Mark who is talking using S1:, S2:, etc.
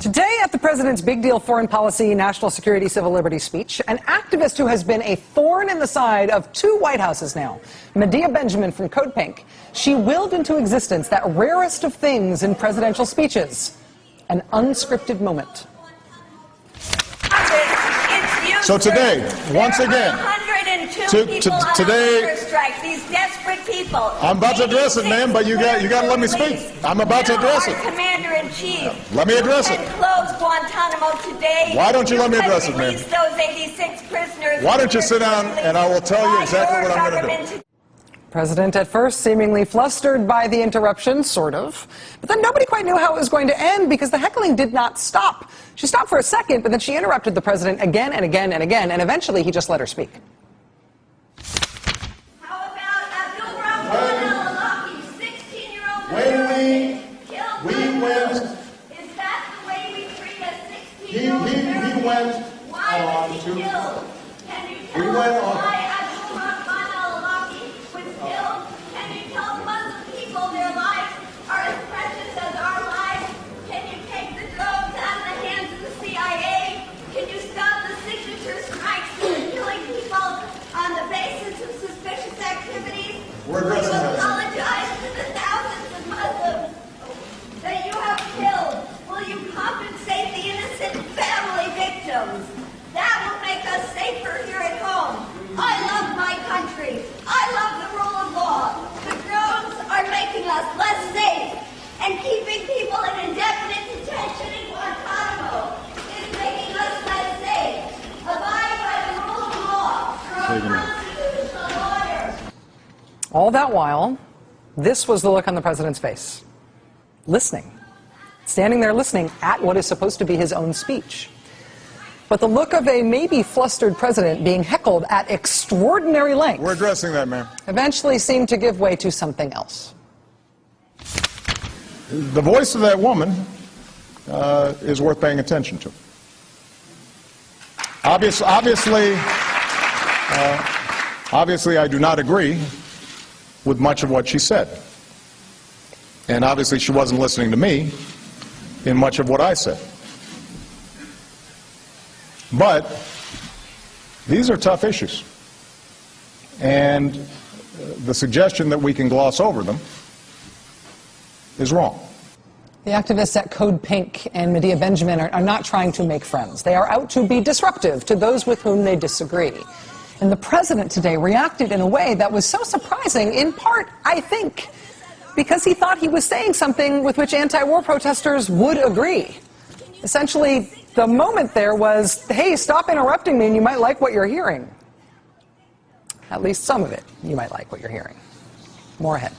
S1: Today at the president's big deal foreign policy, national security, civil liberties speech, an activist who has been a thorn in the side of two White Houses now, Medea Benjamin from Code Pink, she willed into existence that rarest of things in presidential speeches, an unscripted moment.
S2: So today, once again, today,
S3: these desperate people.
S2: I'm about to address it, ma'am, but you got to let me speak. I'm about to address it.
S3: Commander-in-Chief.
S2: Let me address it.
S3: Close Guantanamo today.
S2: Why don't you let me address it, ma'am?
S3: Those 86 prisoners.
S2: Why don't you sit down and I will tell you exactly what I'm going to do.
S1: President at first seemingly flustered by the interruption, sort of. But then nobody quite knew how it was going to end because the heckling did not stop. She stopped for a second, but then she interrupted the president again and again and again, and eventually he just let her speak.
S3: How about Abdul Rahman al-Awlaki, 16-year-old
S2: When we went,
S3: is that the way we treat a 16-year-old
S2: he went
S3: Why
S2: on
S3: was he
S2: to,
S3: killed? Can you tell
S2: we
S3: us
S2: went on.
S3: why Abdul Rahman al-Awlaki was killed? Can you tell Muslim people their lives are as precious as our lives? Can you take the drones out of the hands of the CIA? Can you stop the signature strikes and killing people on the basis of suspicious activities?
S2: We're addressing
S3: Will you
S2: that.
S3: apologize to the thousands of Muslims that you have killed? Will you compensate the innocent family victims? That will make us safer here at home. I love my country. I love the rule of law. The drones are making us less safe, and keeping people in indefinite detention in Guantanamo is making us less safe. Abide by the rule of law. You're a constitutional lawyer.
S1: All that while, this was the look on the president's face. Listening. Standing there listening at what is supposed to be his own speech. But the look of a maybe flustered president being heckled at extraordinary length
S2: We're addressing that, ma'am.
S1: eventually seemed to give way to something else.
S2: The voice of that woman is worth paying attention to. Obviously, I do not agree with much of what she said. And obviously she wasn't listening to me in much of what I said. But these are tough issues. And the suggestion that we can gloss over them is wrong.
S1: The activists at Code Pink and Medea Benjamin are not trying to make friends. They are out to be disruptive to those with whom they disagree. And the president today reacted in a way that was so surprising, in part, I think, because he thought he was saying something with which anti-war protesters would agree. Essentially, the moment there was, hey, stop interrupting me and you might like what you're hearing. At least some of it, you might like what you're hearing. More ahead.